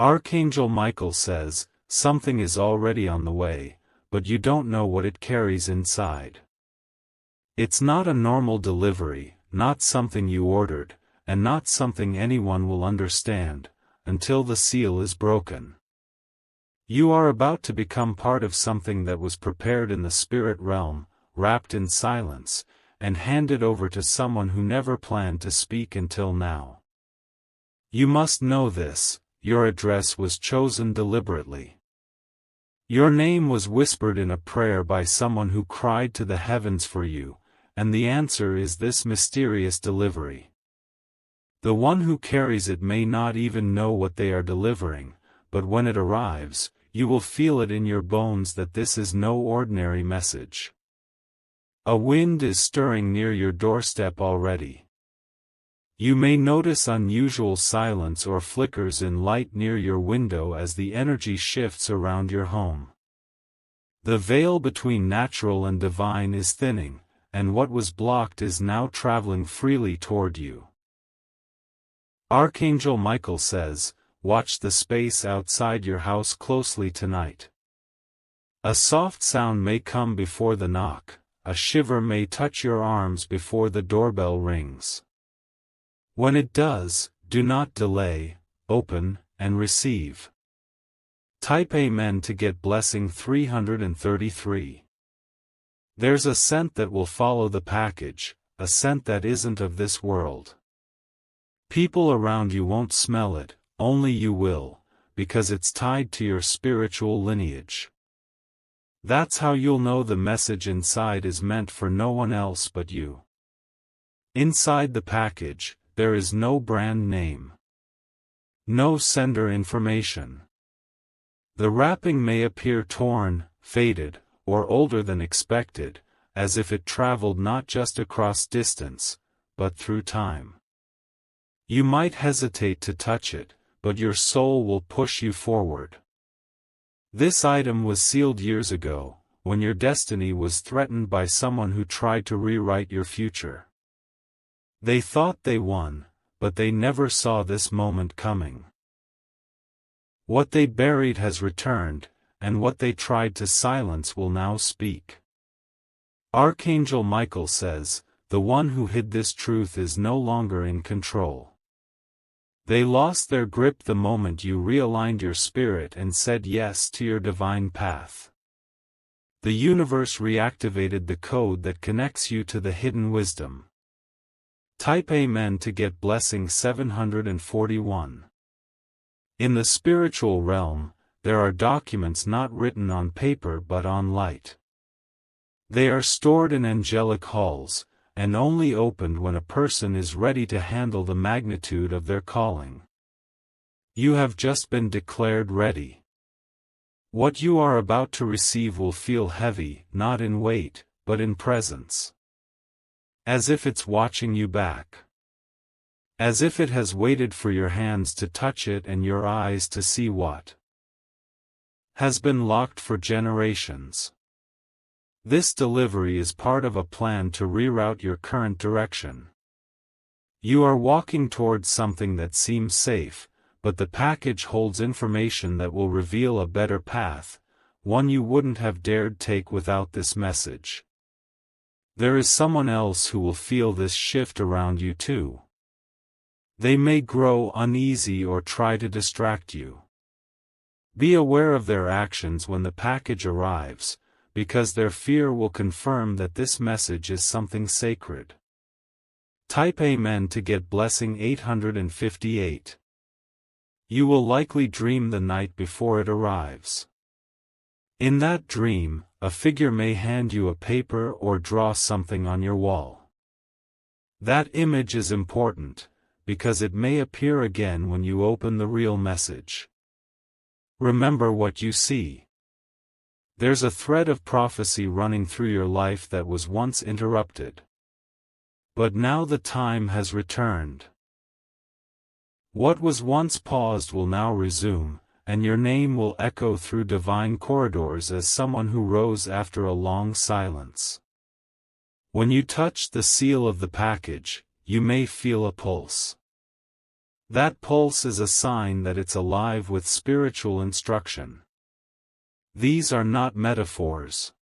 Archangel Michael says, something is already on the way, but you don't know what it carries inside. It's not a normal delivery, not something you ordered, and not something anyone will understand, until the seal is broken. You are about to become part of something that was prepared in the spirit realm, wrapped in silence, and handed over to someone who never planned to speak until now. You must know this, your address was chosen deliberately. Your name was whispered in a prayer by someone who cried to the heavens for you, and the answer is this mysterious delivery. The one who carries it may not even know what they are delivering, but when it arrives, you will feel it in your bones that this is no ordinary message. A wind is stirring near your doorstep already. You may notice unusual silence or flickers in light near your window as the energy shifts around your home. The veil between natural and divine is thinning, and what was blocked is now traveling freely toward you. Archangel Michael says, watch the space outside your house closely tonight. A soft sound may come before the knock, a shiver may touch your arms before the doorbell rings. When it does, do not delay, open, and receive. Type Amen to get blessing 333. There's a scent that will follow the package, a scent that isn't of this world. People around you won't smell it, only you will, because it's tied to your spiritual lineage. That's how you'll know the message inside is meant for no one else but you. Inside the package, there is no brand name. No sender information. The wrapping may appear torn, faded, or older than expected, as if it traveled not just across distance, but through time. You might hesitate to touch it, but your soul will push you forward. This item was sealed years ago, when your destiny was threatened by someone who tried to rewrite your future. They thought they won, but they never saw this moment coming. What they buried has returned, and what they tried to silence will now speak. Archangel Michael says, the one who hid this truth is no longer in control. They lost their grip the moment you realigned your spirit and said yes to your divine path. The universe reactivated the code that connects you to the hidden wisdom. Type Amen to get blessing 741. In the spiritual realm, there are documents not written on paper but on light. They are stored in angelic halls, and only opened when a person is ready to handle the magnitude of their calling. You have just been declared ready. What you are about to receive will feel heavy, not in weight, but in presence. As if it's watching you back. As if it has waited for your hands to touch it and your eyes to see what has been locked for generations. This delivery is part of a plan to reroute your current direction. You are walking towards something that seems safe, but the package holds information that will reveal a better path, one you wouldn't have dared take without this message. There is someone else who will feel this shift around you too. They may grow uneasy or try to distract you. Be aware of their actions when the package arrives, because their fear will confirm that this message is something sacred. Type Amen to get blessing 858. You will likely dream the night before it arrives. In that dream, a figure may hand you a paper or draw something on your wall. That image is important, because it may appear again when you open the real message. Remember what you see. There's a thread of prophecy running through your life that was once interrupted. But now the time has returned. What was once paused will now resume, and your name will echo through divine corridors as someone who rose after a long silence. When you touch the seal of the package, you may feel a pulse. That pulse is a sign that it's alive with spiritual instruction. These are not metaphors.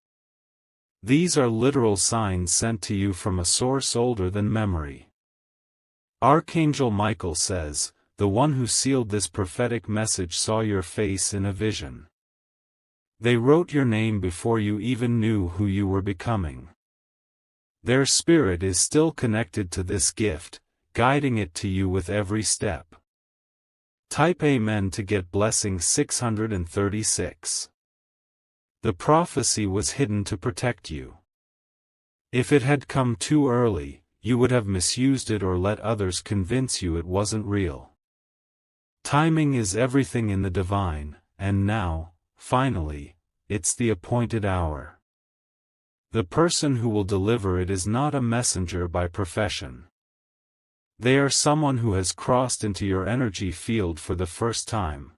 These are literal signs sent to you from a source older than memory. Archangel Michael says, "The one who sealed this prophetic message saw your face in a vision. They wrote your name before you even knew who you were becoming." Their spirit is still connected to this gift, guiding it to you with every step. Type Amen to get blessing 636. The prophecy was hidden to protect you. If it had come too early, you would have misused it or let others convince you it wasn't real. Timing is everything in the divine, and now, finally, it's the appointed hour. The person who will deliver it is not a messenger by profession. They are someone who has crossed into your energy field for the first time.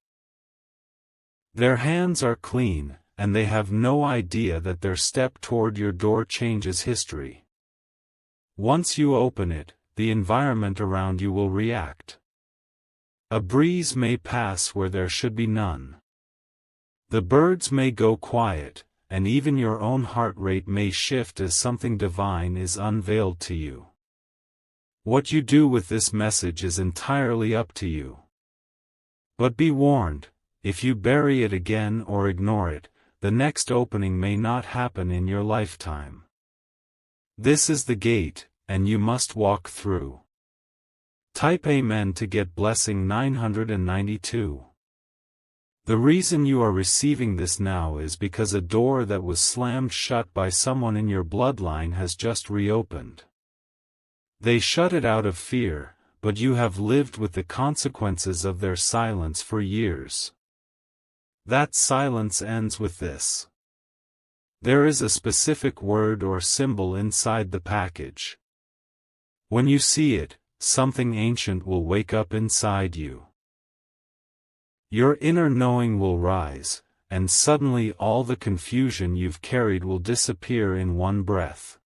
Their hands are clean, and they have no idea that their step toward your door changes history. Once you open it, the environment around you will react. A breeze may pass where there should be none. The birds may go quiet, and even your own heart rate may shift as something divine is unveiled to you. What you do with this message is entirely up to you. But be warned, if you bury it again or ignore it, the next opening may not happen in your lifetime. This is the gate, and you must walk through. Type Amen to get blessing 992. The reason you are receiving this now is because a door that was slammed shut by someone in your bloodline has just reopened. They shut it out of fear, but you have lived with the consequences of their silence for years. That silence ends with this. There is a specific word or symbol inside the package. When you see it, something ancient will wake up inside you. Your inner knowing will rise, and suddenly all the confusion you've carried will disappear in one breath.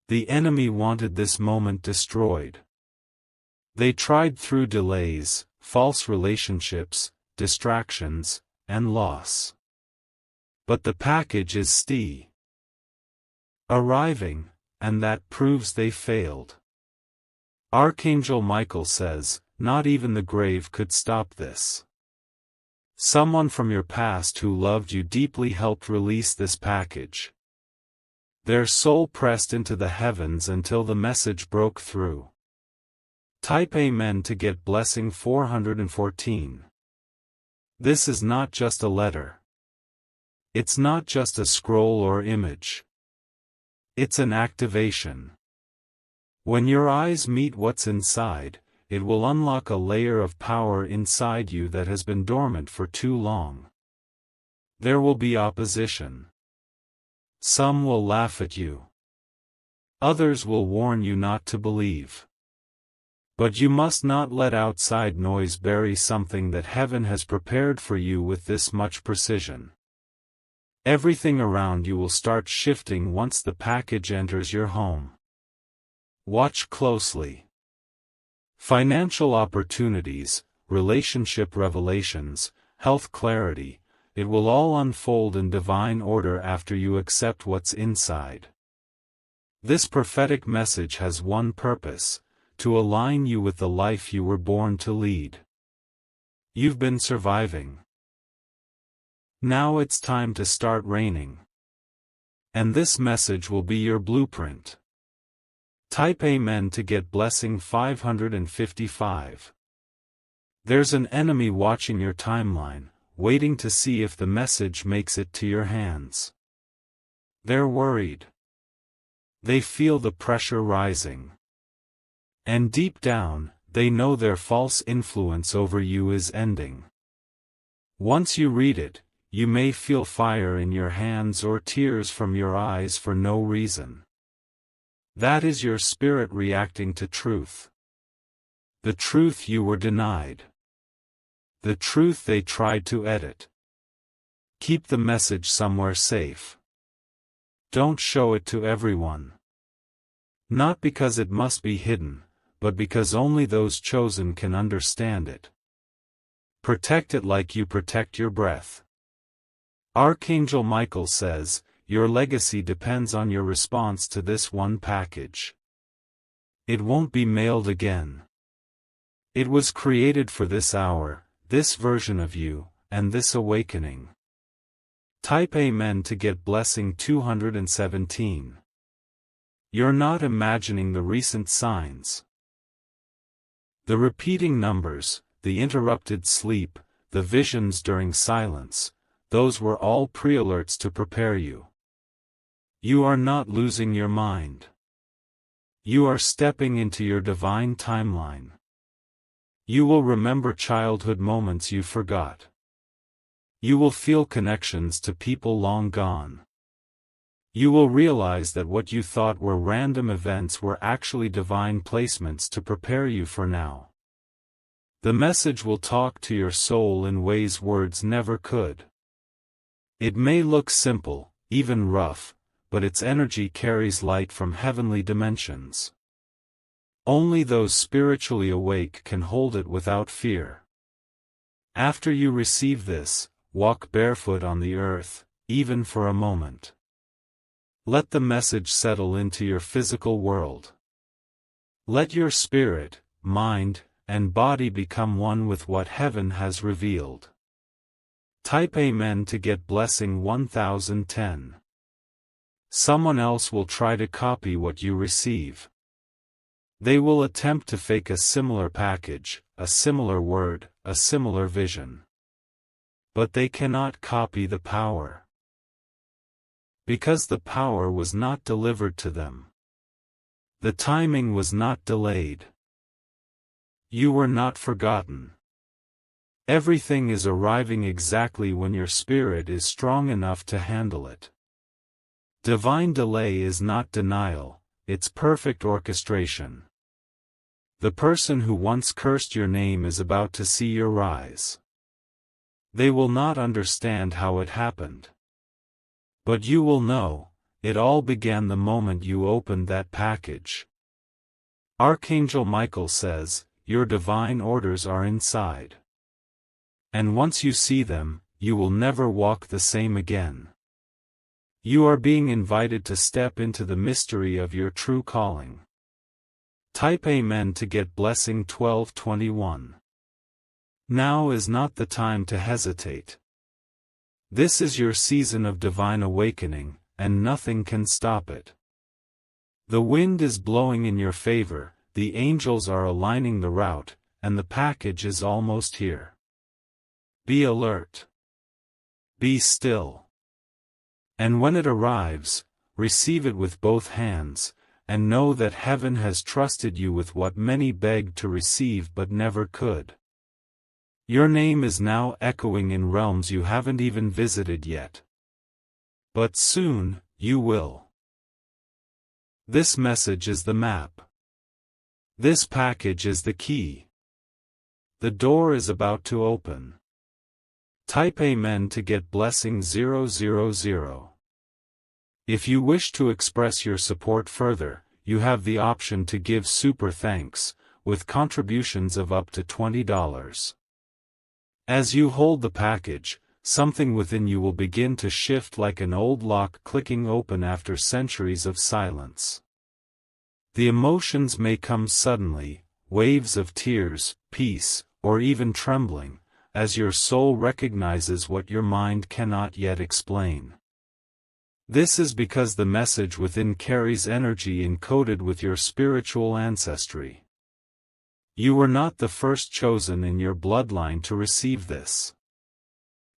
The enemy wanted this moment destroyed. They tried through delays, false relationships, distractions, and loss. But the package is arriving, and that proves they failed. Archangel Michael says, not even the grave could stop this. Someone from your past who loved you deeply helped release this package. Their soul pressed into the heavens until the message broke through. Type Amen to get blessing 414. This is not just a letter. It's not just a scroll or image. It's an activation. When your eyes meet what's inside, it will unlock a layer of power inside you that has been dormant for too long. There will be opposition. Some will laugh at you. Others will warn you not to believe. But you must not let outside noise bury something that heaven has prepared for you with this much precision. Everything around you will start shifting once the package enters your home. Watch closely. Financial opportunities, relationship revelations, health clarity, it will all unfold in divine order after you accept what's inside. This prophetic message has one purpose: to align you with the life you were born to lead. You've been surviving. Now it's time to start reigning. And this message will be your blueprint. Type Amen to get blessing 555. There's an enemy watching your timeline, waiting to see if the message makes it to your hands. They're worried. They feel the pressure rising. And deep down, they know their false influence over you is ending. Once you read it, you may feel fire in your hands or tears from your eyes for no reason. That is your spirit reacting to truth. The truth you were denied. The truth they tried to edit. Keep the message somewhere safe. Don't show it to everyone. Not because it must be hidden, but because only those chosen can understand it. Protect it like you protect your breath. Archangel Michael says, your legacy depends on your response to this one package. It won't be mailed again. It was created for this hour, this version of you, and this awakening. Type Amen to get blessing 217. You're not imagining the recent signs. The repeating numbers, the interrupted sleep, the visions during silence, those were all pre-alerts to prepare you. You are not losing your mind. You are stepping into your divine timeline. You will remember childhood moments you forgot. You will feel connections to people long gone. You will realize that what you thought were random events were actually divine placements to prepare you for now. The message will talk to your soul in ways words never could. It may look simple, even rough, but its energy carries light from heavenly dimensions. Only those spiritually awake can hold it without fear. After you receive this, walk barefoot on the earth, even for a moment. Let the message settle into your physical world. Let your spirit, mind, and body become one with what heaven has revealed. Type Amen to get blessing 1010. Someone else will try to copy what you receive. They will attempt to fake a similar package, a similar word, a similar vision. But they cannot copy the power. Because the power was not delivered to them. The timing was not delayed. You were not forgotten. Everything is arriving exactly when your spirit is strong enough to handle it. Divine delay is not denial, it's perfect orchestration. The person who once cursed your name is about to see your rise. They will not understand how it happened. But you will know, it all began the moment you opened that package. Archangel Michael says, your divine orders are inside. And once you see them, you will never walk the same again. You are being invited to step into the mystery of your true calling. Type Amen to get blessing 1221. Now is not the time to hesitate. This is your season of divine awakening, and nothing can stop it. The wind is blowing in your favor, the angels are aligning the route, and the package is almost here. Be alert. Be still. And when it arrives, receive it with both hands, and know that heaven has trusted you with what many begged to receive but never could. Your name is now echoing in realms you haven't even visited yet. But soon, you will. This message is the map. This package is the key. The door is about to open. Type Amen to get blessing 000. If you wish to express your support further, you have the option to give super thanks, with contributions of up to $20. As you hold the package, something within you will begin to shift like an old lock clicking open after centuries of silence. The emotions may come suddenly, waves of tears, peace, or even trembling, as your soul recognizes what your mind cannot yet explain. This is because the message within carries energy encoded with your spiritual ancestry. You were not the first chosen in your bloodline to receive this.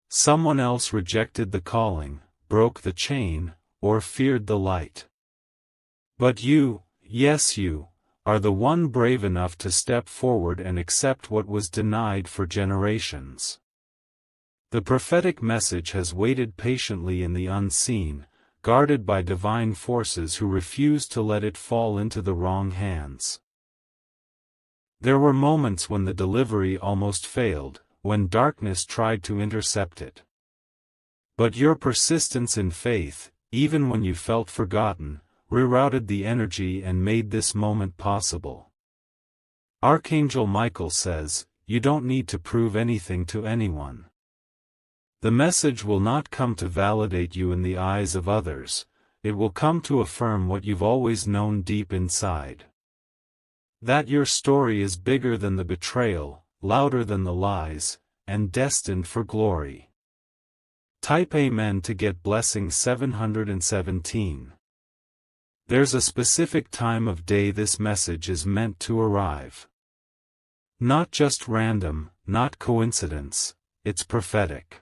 Someone else rejected the calling, broke the chain, or feared the light. But you, yes you, are the one brave enough to step forward and accept what was denied for generations. The prophetic message has waited patiently in the unseen, guarded by divine forces who refuse to let it fall into the wrong hands. There were moments when the delivery almost failed, when darkness tried to intercept it. But your persistence in faith, even when you felt forgotten, rerouted the energy and made this moment possible. Archangel Michael says, you don't need to prove anything to anyone. The message will not come to validate you in the eyes of others, it will come to affirm what you've always known deep inside. That your story is bigger than the betrayal, louder than the lies, and destined for glory. Type Amen to get blessing 717. There's a specific time of day this message is meant to arrive. Not just random, not coincidence, it's prophetic.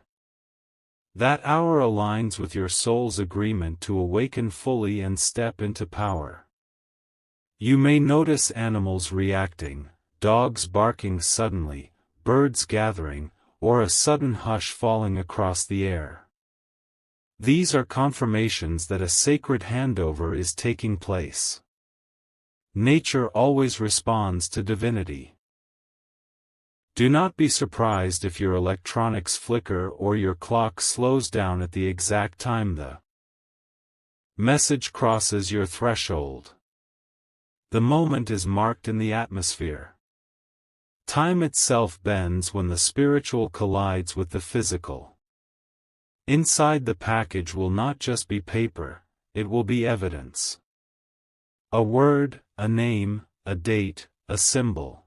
That hour aligns with your soul's agreement to awaken fully and step into power. You may notice animals reacting, dogs barking suddenly, birds gathering, or a sudden hush falling across the air. These are confirmations that a sacred handover is taking place. Nature always responds to divinity. Do not be surprised if your electronics flicker or your clock slows down at the exact time the message crosses your threshold. The moment is marked in the atmosphere. Time itself bends when the spiritual collides with the physical. Inside the package will not just be paper, it will be evidence. A word, a name, a date, a symbol.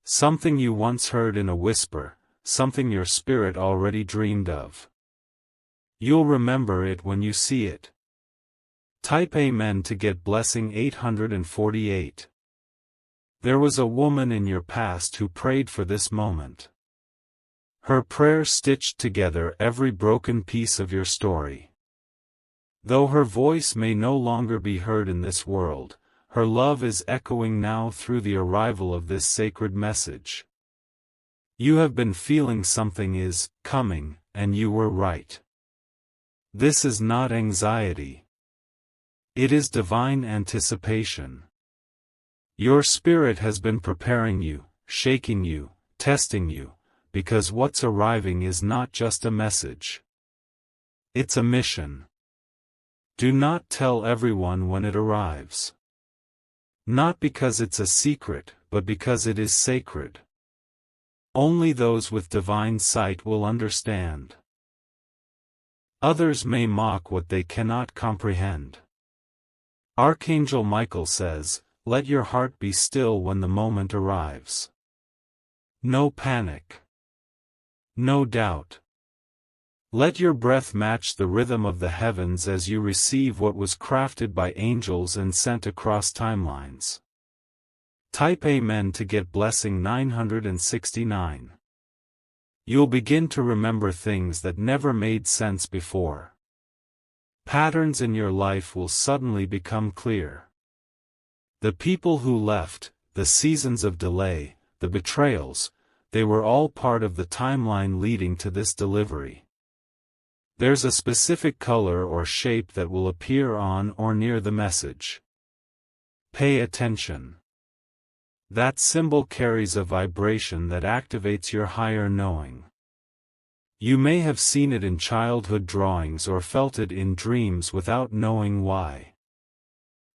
Something you once heard in a whisper, something your spirit already dreamed of. You'll remember it when you see it. Type Amen to get blessing 848. There was a woman in your past who prayed for this moment. Her prayer stitched together every broken piece of your story. Though her voice may no longer be heard in this world, her love is echoing now through the arrival of this sacred message. You have been feeling something is coming, and you were right. This is not anxiety. It is divine anticipation. Your spirit has been preparing you, shaking you, testing you, because what's arriving is not just a message. It's a mission. Do not tell everyone when it arrives. Not because it's a secret, but because it is sacred. Only those with divine sight will understand. Others may mock what they cannot comprehend. Archangel Michael says, let your heart be still when the moment arrives. No panic. No doubt. Let your breath match the rhythm of the heavens as you receive what was crafted by angels and sent across timelines. Type Amen to get blessing 969. You'll begin to remember things that never made sense before. Patterns in your life will suddenly become clear. The people who left, the seasons of delay, the betrayals, they were all part of the timeline leading to this delivery. There's a specific color or shape that will appear on or near the message. Pay attention. That symbol carries a vibration that activates your higher knowing. You may have seen it in childhood drawings or felt it in dreams without knowing why.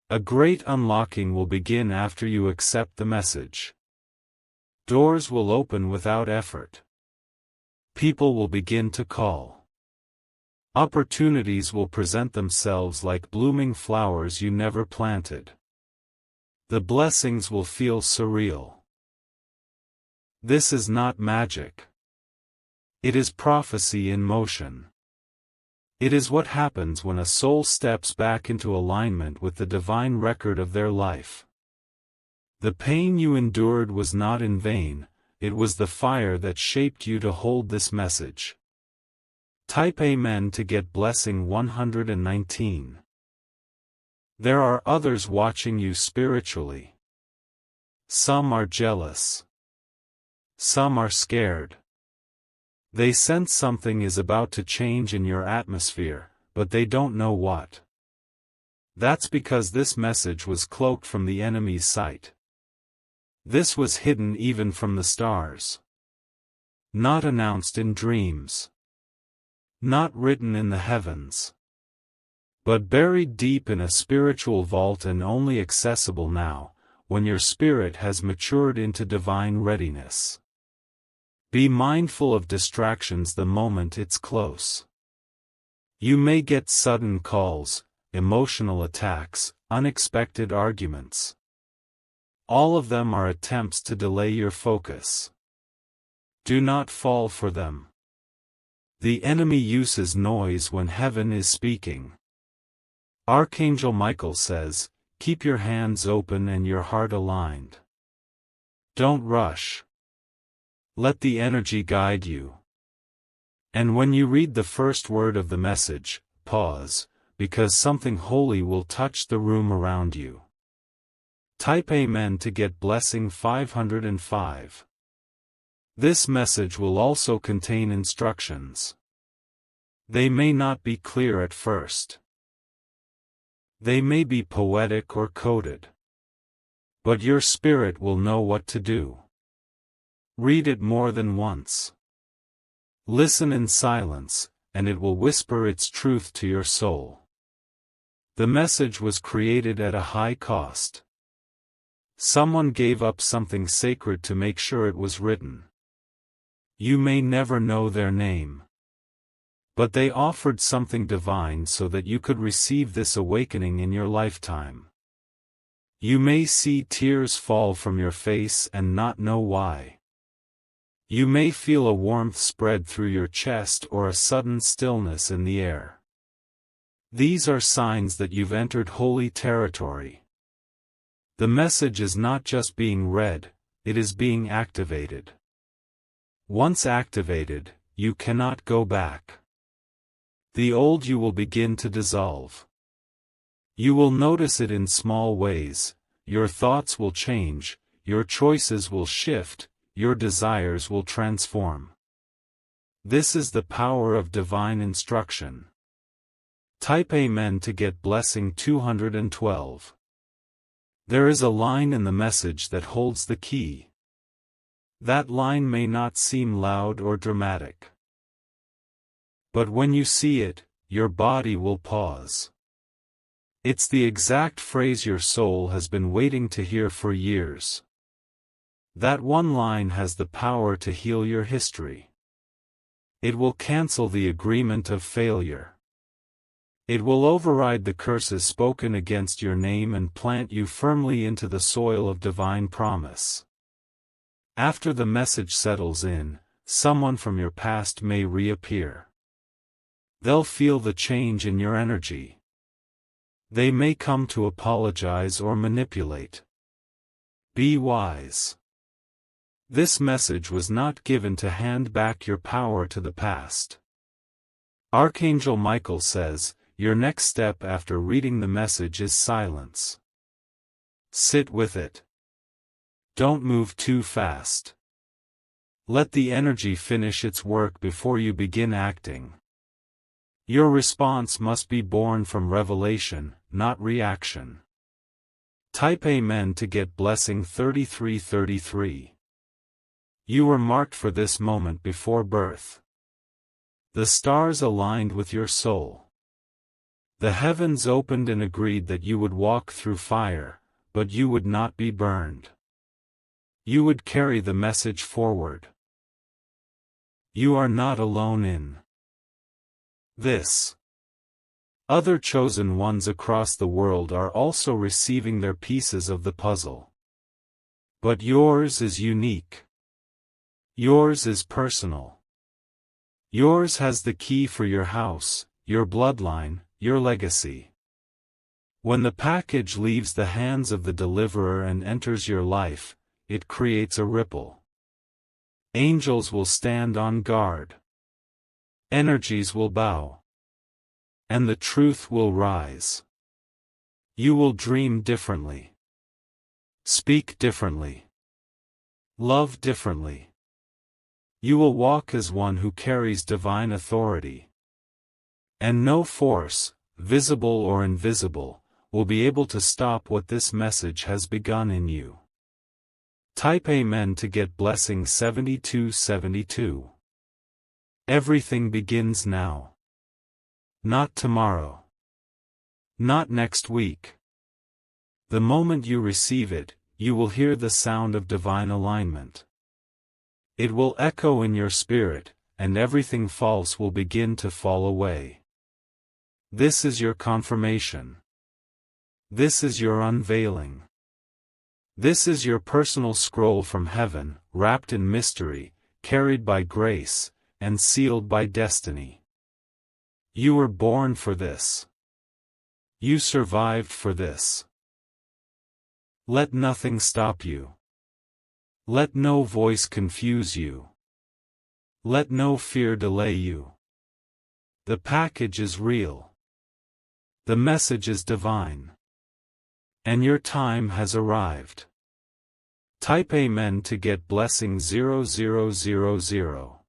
A great unlocking will begin after you accept the message. Doors will open without effort. People will begin to call. Opportunities will present themselves like blooming flowers you never planted. The blessings will feel surreal. This is not magic. It is prophecy in motion. It is what happens when a soul steps back into alignment with the divine record of their life. The pain you endured was not in vain, it was the fire that shaped you to hold this message. Type Amen to get blessing 119. There are others watching you spiritually. Some are jealous. Some are scared. They sense something is about to change in your atmosphere, but they don't know what. That's because this message was cloaked from the enemy's sight. This was hidden even from the stars. Not announced in dreams. Not written in the heavens. But buried deep in a spiritual vault and only accessible now, when your spirit has matured into divine readiness. Be mindful of distractions the moment it's close. You may get sudden calls, emotional attacks, unexpected arguments. All of them are attempts to delay your focus. Do not fall for them. The enemy uses noise when heaven is speaking. Archangel Michael says, keep your hands open and your heart aligned. Don't rush. Let the energy guide you. And when you read the first word of the message, pause, because something holy will touch the room around you. Type Amen to get blessing 505. This message will also contain instructions. They may not be clear at first. They may be poetic or coded. But your spirit will know what to do. Read it more than once. Listen in silence, and it will whisper its truth to your soul. The message was created at a high cost. Someone gave up something sacred to make sure it was written. You may never know their name. But they offered something divine so that you could receive this awakening in your lifetime. You may see tears fall from your face and not know why. You may feel a warmth spread through your chest or a sudden stillness in the air. These are signs that you've entered holy territory. The message is not just being read, it is being activated. Once activated, you cannot go back. The old you will begin to dissolve. You will notice it in small ways, your thoughts will change, your choices will shift, your desires will transform. This is the power of divine instruction. Type Amen to get blessing 212. There is a line in the message that holds the key. That line may not seem loud or dramatic. But when you see it, your body will pause. It's the exact phrase your soul has been waiting to hear for years. That one line has the power to heal your history. It will cancel the agreement of failure. It will override the curses spoken against your name and plant you firmly into the soil of divine promise. After the message settles in, someone from your past may reappear. They'll feel the change in your energy. They may come to apologize or manipulate. Be wise. This message was not given to hand back your power to the past. Archangel Michael says, your next step after reading the message is silence. Sit with it. Don't move too fast. Let the energy finish its work before you begin acting. Your response must be born from revelation, not reaction. Type Amen to get blessing 3333. You were marked for this moment before birth. The stars aligned with your soul. The heavens opened and agreed that you would walk through fire, but you would not be burned. You would carry the message forward. You are not alone in this. Other chosen ones across the world are also receiving their pieces of the puzzle. But yours is unique. Yours is personal. Yours has the key for your house, your bloodline, your legacy. When the package leaves the hands of the deliverer and enters your life, it creates a ripple. Angels will stand on guard. Energies will bow. And the truth will rise. You will dream differently. Speak differently. Love differently. You will walk as one who carries divine authority. And no force, visible or invisible, will be able to stop what this message has begun in you. Type Amen to get blessing 7272. Everything begins now. Not tomorrow. Not next week. The moment you receive it, you will hear the sound of divine alignment. It will echo in your spirit, and everything false will begin to fall away. This is your confirmation. This is your unveiling. This is your personal scroll from heaven, wrapped in mystery, carried by grace, and sealed by destiny. You were born for this. You survived for this. Let nothing stop you. Let no voice confuse you. Let no fear delay you. The package is real. The message is divine. And your time has arrived. Type Amen to get blessing 0000.